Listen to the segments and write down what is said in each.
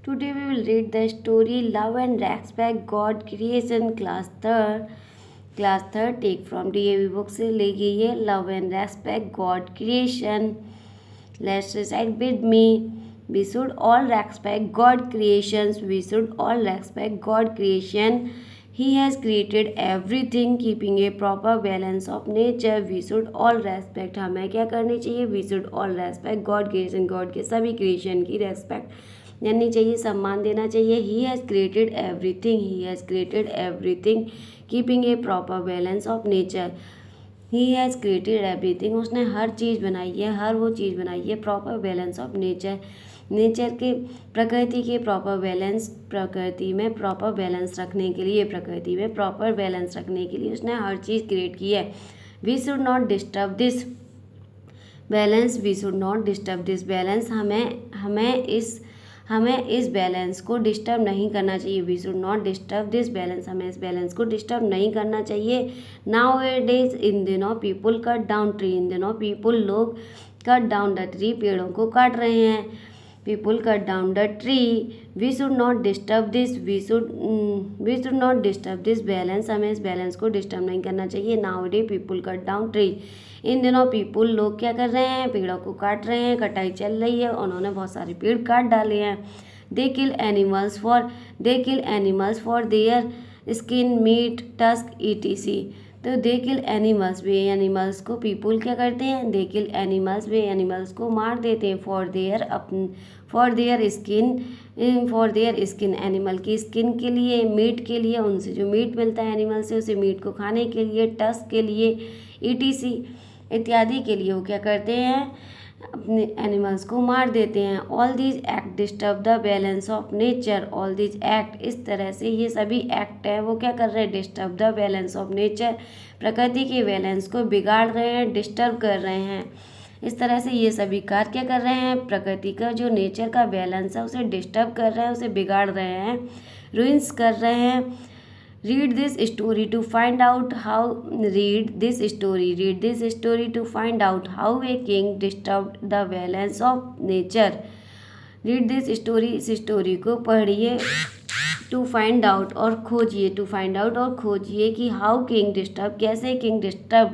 Today we will read the story Love and Respect God Creation Class third take from DAV book से ली गई है Love and Respect God Creation. Let's recite with me. We should all respect God creations. We should all respect God creation. He has created everything, keeping a proper balance of nature. We should all respect. हमें क्या करनी चाहिए? We should all respect God creation. God के सभी creation की respect देनी चाहिए, सम्मान देना चाहिए. He has created everything. He has created everything, keeping a proper balance of nature. He has created everything. उसने हर चीज़ बनाई है, हर वो चीज़ बनाई है. Proper balance of nature, nature के प्रकृति के प्रॉपर बैलेंस, प्रकृति में प्रॉपर बैलेंस रखने के लिए, प्रकृति में प्रॉपर बैलेंस रखने के लिए उसने हर चीज़ क्रिएट की है. We should not disturb this balance. We should not disturb this balance. हमें इस बैलेंस को डिस्टर्ब नहीं करना चाहिए. We should not disturb this balance. हमें इस बैलेंस को डिस्टर्ब नहीं करना चाहिए. नाउ ए डेज, इन दिनों पीपुल कट डाउन ट्री. इन दिनों पीपुल लोग कट डाउन द ट्री, पेड़ों को काट रहे हैं. People cut down the tree. We should not disturb this. We should not disturb this balance. हमें इस बैलेंस को डिस्टर्ब नहीं करना चाहिए. Now day people cut down tree. इन दिनों पीपुल लोग क्या कर रहे हैं? पेड़ों को काट रहे हैं. कटाई चल रही है, उन्होंने बहुत सारे पेड़ काट डाले हैं. They kill animals for their skin, meat, tusk, ETC. तो दे किल एनिमल्स, वे एनिमल्स को पीपुल क्या करते हैं? दे किल एनिमल्स, वे एनिमल्स को मार देते हैं. फॉर देयर स्किन, एनिमल की स्किन के लिए, मीट के लिए, उनसे जो मीट मिलता है एनिमल से, उसे मीट को खाने के लिए, टस्क के लिए, ईटीसी इत्यादि के लिए वो क्या करते हैं? अपने एनिमल्स को मार देते हैं. All these act disturb the balance of nature. All these act, इस तरह से ये सभी एक्ट है वो क्या कर रहे हैं? Disturb the balance of nature, प्रकृति के बैलेंस को बिगाड़ रहे हैं, डिस्टर्ब कर रहे हैं. इस तरह से ये सभी कार्य क्या कर रहे हैं? प्रकृति का जो नेचर का बैलेंस है उसे डिस्टर्ब कर रहे हैं, उसे बिगाड़ रहे हैं, रुइंस कर रहे हैं. Read this story to find out how a king disturbed the balance of nature. Read this story, इस स्टोरी को पढ़िए. To find out और खोजिए कि how king disturb, कैसे king disturb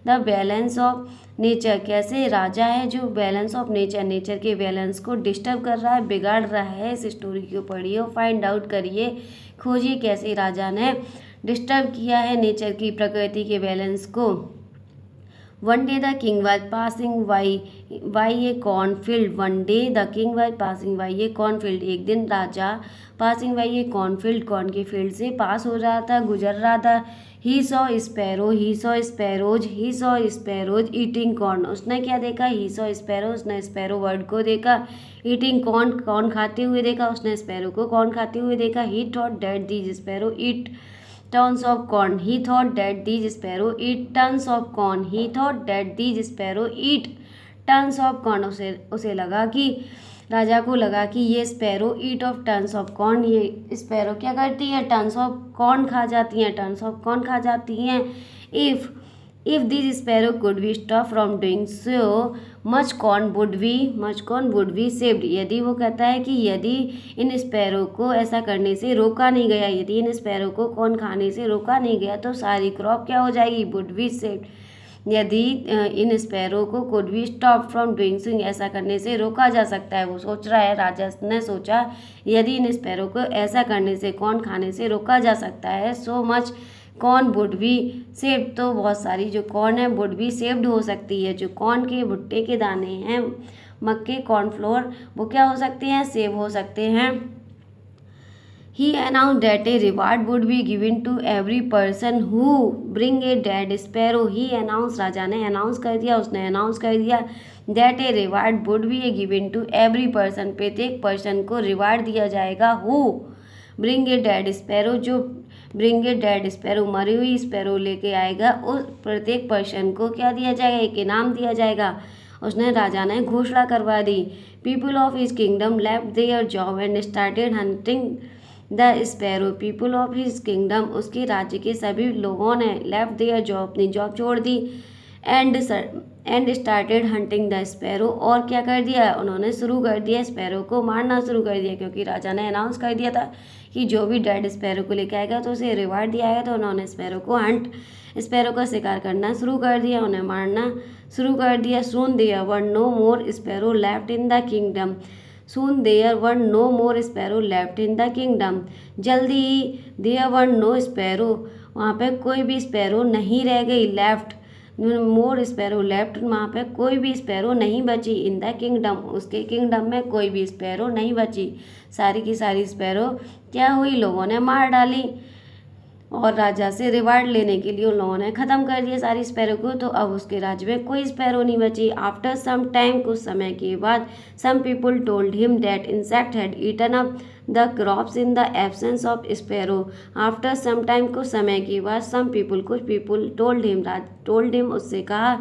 the balance of nature, कैसे राजा है जो बैलेंस ऑफ नेचर, नेचर के बैलेंस को डिस्टर्ब कर रहा है, बिगाड़ रहा है. इस स्टोरी को पढ़िए और फाइंड आउट करिए, खोजिए कैसे राजा ने डिस्टर्ब किया है नेचर की, प्रकृति के बैलेंस को. One day the king was passing by a cornfield. One day the king was passing by a cornfield. एक दिन राजा passing by a cornfield, corn के फील्ड से पास हो रहा था, गुजर रहा था. He saw sparrows eating corn. उसने क्या देखा? ही सॉ स्पैरो, उसने स्पैरो वर्ड को देखा. ईटिंग कॉर्न, कॉर्न खाते हुए देखा. उसने स्पैरो को कॉर्न खाते हुए देखा. ही thought that these sparrow eat tons of corn. He thought that these sparrow eat tons of corn. He thought that these sparrow eat tons of corn. उसे लगा कि, राजा को लगा कि ये sparrow eat of tons of corn, ये sparrow क्या करती हैं? टन्स ऑफ कॉर्न खा जाती हैं, टन्स ऑफ कॉर्न खा जाती हैं. If this sparrow could be stop from doing so much corn would be saved. यदि वो कहता है कि यदि इन स्पैरो को ऐसा करने से रोका नहीं गया, यदि इन स्पैरो को कॉर्न खाने से रोका नहीं गया तो सारी क्रॉप क्या हो जाएगी? Would be saved. यदि इन स्पैरो को could be stop from doing so, ऐसा करने से रोका जा सकता है. वो सोच रहा है, राजा ने सोचा यदि इन स्पैरो को ऐसा करने से, कॉर्न खाने से रोका जा सकता है, so much corn would be saved, तो बहुत सारी जो कॉर्न है वुड बी सेव्ड हो सकती है. जो कॉर्न के भुट्टे के दाने हैं, मक्के, कॉर्नफ्लोर, वो क्या हो सकते हैं? सेव हो सकते हैं. He announced that a reward would be given to every person who bring a dead sparrow. He announced, राजा ने अनाउंस कर दिया, उसने अनाउंस कर दिया that a reward would be given to every person, प्रत्येक पर्सन को रिवार्ड दिया जाएगा. Who bring a dead sparrow, जो bring a dead sparrow, मरी हुई स्पैरो लेके आएगा, उस प्रत्येक पर्सन को क्या दिया जाएगा? एक इनाम दिया जाएगा. उसने, राजा ने घोषणा करवा दी. People of his kingdom left their job and started hunting the sparrow. People of his kingdom, उसके राज्य के सभी लोगों ने लेफ्ट देयर जॉब, अपनी जॉब छोड़ दी. And started hunting the sparrow, और क्या कर दिया, उन्होंने शुरू कर दिया स्पैरो को मारना शुरू कर दिया, क्योंकि राजा ने अनाउंस कर दिया था कि जो भी डेड स्पैरो को लेके आएगा तो उसे रिवार्ड दिया जाएगा। तो उन्होंने स्पैरो का शिकार करना शुरू कर दिया, उन्हें मारना शुरू कर दिया। Soon there were no more sparrow left in the kingdom, soon there were no more sparrow left in the kingdom, जल्दी ही देयर वर नो स्पैरो, वहाँ पे कोई भी स्पैरो नहीं रह गई। लेफ्ट मोर स्पैरो लेफ्ट, वहाँ पे कोई भी स्पैरो नहीं बची। इन द किंगडम, उसके किंगडम में कोई भी स्पैरो नहीं बची। सारी की सारी स्पैरो क्या हुई, लोगों ने मार डाली, और राजा से रिवार्ड लेने के लिए उन लोगों ने ख़त्म कर दिया सारी स्पैरो को। तो अब उसके राज्य में कोई स्पैरो नहीं बची। आफ्टर सम टाइम, कुछ समय के बाद, some people told him that insect had eaten up the crops in the absence of sparrow. After some time, कुछ समय के बाद, कुछ पीपल टोल्ड हिम, उससे कहा,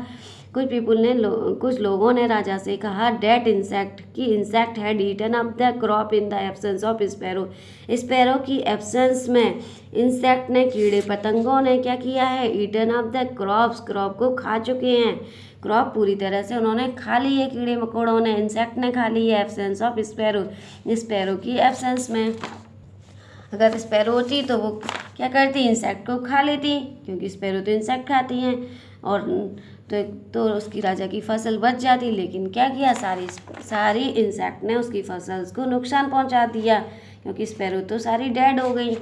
कुछ लोगों ने राजा से कहा, that insect had eaten up the crop in the absence of sparrow, sparrow की एब्सेंस में इंसेक्ट ने, कीड़े पतंगों ने क्या किया है, ईटन अप द क्रॉप को खा चुके हैं। क्रॉप पूरी तरह से उन्होंने खा ली है, कीड़े मकोड़ों ने, इंसेक्ट ने खा ली है एब्सेंस ऑफ स्पैरो की एब्सेंस में। अगर स्पैरो होती तो वो क्या करती, इंसेक्ट को खा लेती, क्योंकि स्पैरो तो इंसेक्ट खाती हैं, और तो उसकी राजा की फसल बच जाती। लेकिन क्या किया, सारी इंसेक्ट ने उसकी फसल को नुकसान पहुंचा दिया, क्योंकि स्पैरो तो सारी डेड हो गई।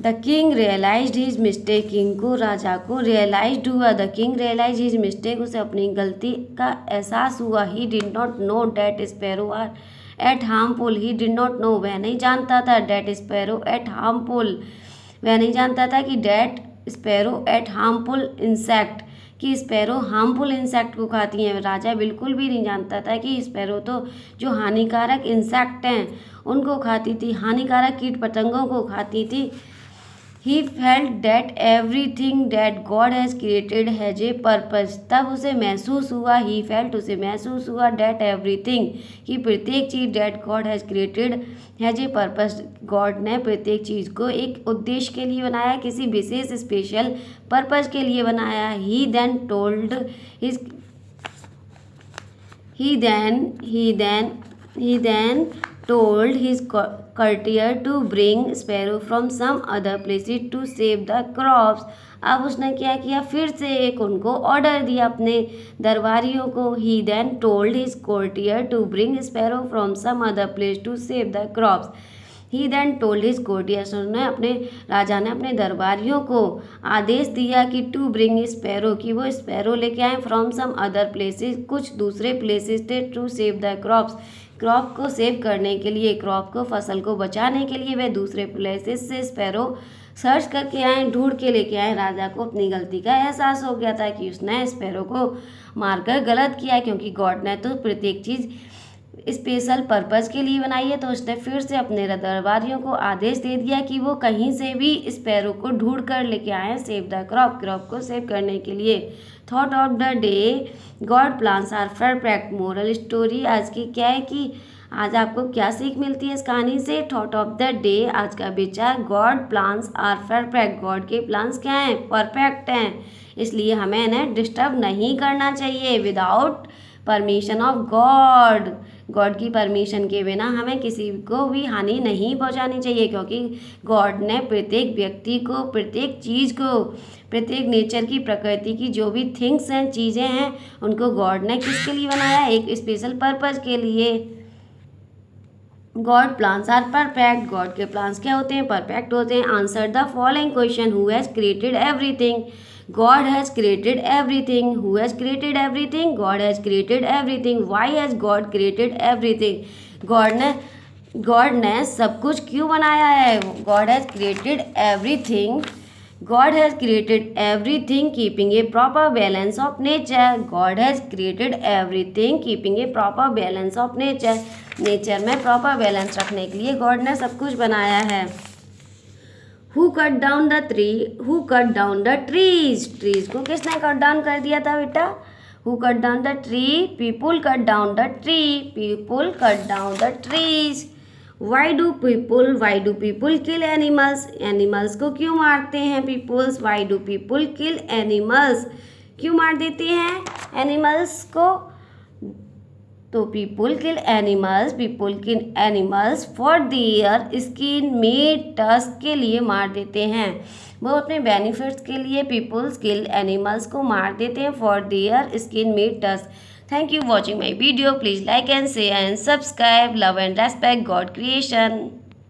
The king realised his mistake, king को, राजा को रियलाइज्ड हुआ, the king realise his mistake, उसे अपनी गलती का एहसास हुआ। He did not know that sparrow are ate harmful, he did not know, वह नहीं जानता था, डेट स्पैरो एट हार्मफुल, वह नहीं जानता था कि that sparrow ate harmful insect, कि स्पैरो हार्मफुल इंसेक्ट को खाती हैं। राजा बिल्कुल भी नहीं जानता था कि स्पैरो तो जो हानिकारक इंसेक्ट हैं उनको खाती थी, हानिकारक कीट पतंगों को खाती थी। He felt that everything that God has created has a purpose, तब उसे महसूस हुआ, उसे महसूस हुआ that everything, कि प्रत्येक चीज़ that God has created has a purpose, God ने प्रत्येक चीज़ को एक उद्देश्य के लिए बनाया, किसी विशेष स्पेशल पर्पज़ के लिए बनाया। He then told his courtier to bring sparrow from some other places to save the crops, अब उसने क्या किया, फिर से एक उनको ऑर्डर दिया अपने दरबारियों को। He then told his courtier to bring sparrow from some other place to save the crops, he then told his courtiers, राजा ने अपने दरबारियों को आदेश दिया कि टू ब्रिंग स्पैरो, कि वो स्पैरो लेके आए फ्रॉम सम अदर प्लेसेस, कुछ दूसरे प्लेसेस थे, to save the crops, crop को सेव करने के लिए, क्रॉप को, फसल को बचाने के लिए वे दूसरे प्लेसेस से स्पैरो सर्च करके आए, ढूंढ के लेके आए। राजा को अपनी गलती का एहसास हो गया था कि उसने स्पैरो को मारकर गलत किया, क्योंकि गॉड ने तो प्रत्येक चीज़ स्पेशल पर्पज़ के लिए बनाई है। तो उसने फिर से अपने दरबारियों को आदेश दे दिया कि वो कहीं से भी स्पैरो को ढूंढ कर लेके आए, सेव द क्रॉप को सेव करने के लिए। Thought of the day, God plans are perfect, moral story आज की क्या है कि आज आपको क्या सीख मिलती है इस कहानी से। थॉट ऑफ द डे, आज का विचार, God plans are perfect, God के प्लान्स क्या हैं, परफेक्ट हैं, इसलिए हमें इन्हें डिस्टर्ब नहीं करना चाहिए। Without permission of God, God की परमिशन के बिना हमें किसी को भी हानि नहीं पहुंचानी चाहिए, क्योंकि गॉड ने प्रत्येक व्यक्ति को, प्रत्येक चीज़ को, प्रत्येक नेचर की, प्रकृति की जो भी थिंग्स हैं, चीज़ें हैं, उनको गॉड ने किसके लिए बनाया, एक स्पेशल पर्पज़ के लिए। God plans are perfect, God के प्लान्स क्या होते हैं, परफेक्ट होते हैं। Answer the following question, who has created everything, God has created everything. Who has created everything? God has created everything. Why has God created everything? God ने सब कुछ क्यों बनाया है? God has created everything. God has created everything keeping a proper balance of nature. God has created everything keeping a proper balance of nature. Nature में proper balance रखने के लिए गॉड ने सब कुछ बनाया है। Who cut down the tree? Who cut down the trees? Trees को किसने कट डाउन कर दिया था बेटा? Who cut down the tree? People cut down the tree. People cut down the trees. Why do people kill animals? Animals को क्यों मारते हैं peoples? Why do people kill animals? क्यों मार देते हैं एनिमल्स को? तो people kill animals for their skin meat tusk के लिए मार देते हैं। वो अपने बेनिफिट्स के लिए पीपुल्स किल एनिमल्स को मार देते हैं for their skin meat tusk. Thank you watching my video. Please like and share and subscribe. Love and respect God creation.